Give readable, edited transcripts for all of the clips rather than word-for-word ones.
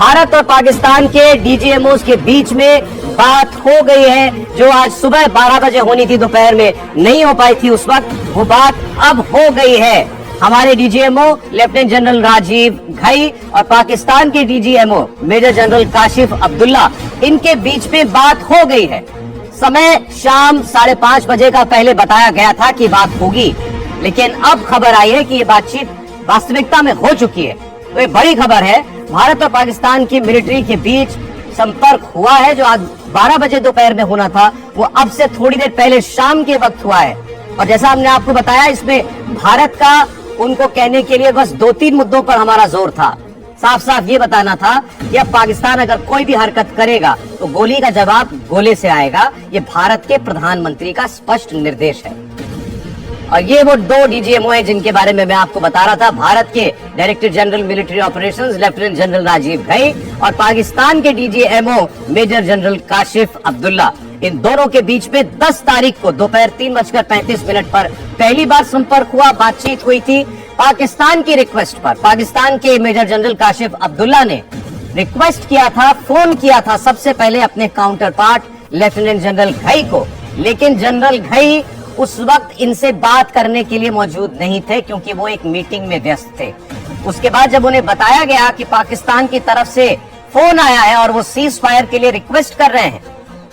भारत और पाकिस्तान के डीजीएमओस के बीच में बात हो गई है, जो आज सुबह 12 बजे होनी थी, दोपहर में नहीं हो पाई थी उस वक्त, वो बात अब हो गई है। हमारे DGMO Lieutenant general Rajiv Ghai और पाकिस्तान के DGMO major general Kashif Abdullah, इनके बीच में बात हो गई है। समय शाम 5:30 बजे का पहले बताया गया था कि बात होगी, लेकिन अब खबर आई है कि ये बातचीत वास्तविकता में हो चुकी है। तो ये बड़ी खबर है, भारत और पाकिस्तान की मिलिट्री के बीच संपर्क हुआ है, जो आज 12 बजे दोपहर में होना था, वो अब से थोड़ी देर पहले शाम के वक्त हुआ है। और जैसा हमने आपको बताया, इसमें भारत का उनको कहने के लिए बस 2-3 मुद्दों पर हमारा जोर था। साफ साफ ये बताना था कि अब पाकिस्तान अगर कोई भी हरकत करेगा तो गोली का जवाब गोले से आएगा। ये भारत के प्रधानमंत्री का स्पष्ट निर्देश है। और ये वो 2 डीजीएमओ है जिनके बारे में मैं आपको बता रहा था, भारत के director general military operations lieutenant general Rajiv Ghai और पाकिस्तान के DGMO major general Kashif Abdullah. इन दोनों के बीच में 10 तारीख को दोपहर 3:35 पर पहली बार संपर्क हुआ, बातचीत हुई थी। पाकिस्तान की रिक्वेस्ट पर पाकिस्तान के मेजर जनरल काशिफ अब्दुल्ला ने रिक्वेस्ट किया था, फोन किया था सबसे पहले अपने counter part lieutenant general Ghai को, लेकिन जनरल घई उस वक्त इनसे बात करने के लिए मौजूद नहीं थे, क्योंकि वो एक मीटिंग में व्यस्त थे। उसके बाद जब उन्हें बताया गया कि पाकिस्तान की तरफ से फोन आया है और वो सीज फायर के लिए रिक्वेस्ट कर रहे हैं,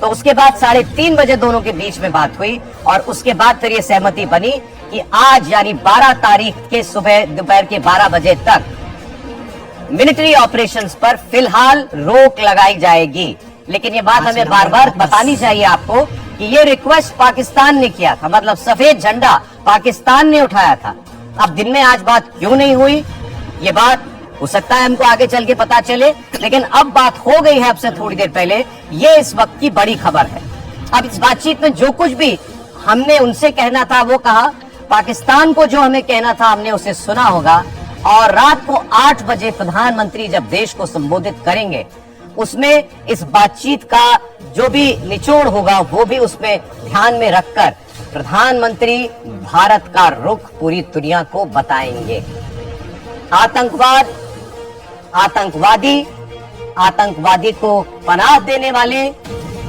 तो उसके बाद 3:30 बजे दोनों के बीच में बात हुई और उसके बाद फिर ये सहमति बनी कि आज यानी 12 तारीख के सुबह दोपहर के 12 बजे तक मिलिट्री ऑपरेशंस पर फिलहाल रोक लगाई जाएगी। लेकिन ये बात हमें बार बार बतानी चाहिए आपको कि ये रिक्वेस्ट पाकिस्तान ने किया था, मतलब सफेद झंडा पाकिस्तान ने उठाया था। अब दिन में आज बात क्यों नहीं हुई, ये बात हो सकता है हमको आगे चल के पता चले, लेकिन अब बात हो गई है अब से थोड़ी देर पहले। ये इस वक्त की बड़ी खबर है। अब इस बातचीत में जो कुछ भी हमने उनसे कहना था वो कहा, पाकिस्तान को जो हमें कहना था हमने उसे सुना होगा, और रात को 8 बजे प्रधानमंत्री जब देश को संबोधित करेंगे, उसमें इस बातचीत का जो भी निचोड़ होगा वो भी उसमें ध्यान में रखकर प्रधानमंत्री भारत का रुख पूरी दुनिया को बताएंगे। आतंकवाद, आतंकवादी को पनाह देने वाले,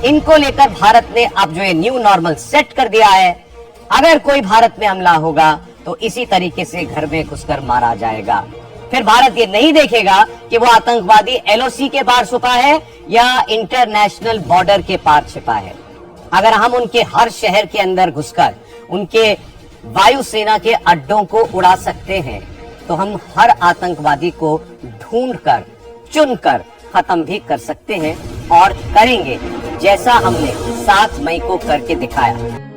इनको लेकर भारत ने अब जो ये न्यू नॉर्मल सेट कर दिया है। अगर कोई भारत में हमला होगा तो इसी तरीके से घर में घुसकर मारा जाएगा। फिर भारत ये नहीं देखेगा कि वो आतंकवादी एलओसी के पार छुपा है या इंटरनेशनल बॉर्डर के पार छिपा है। अगर हम उनके हर शहर के अंदर घुसकर उनके वायुसेना के अड्डों को उड़ा सकते हैं, तो हम हर आतंकवादी को ढूंढकर, चुनकर खत्म भी कर सकते हैं, और करेंगे, जैसा हमने 7 मई को करके दिखाया।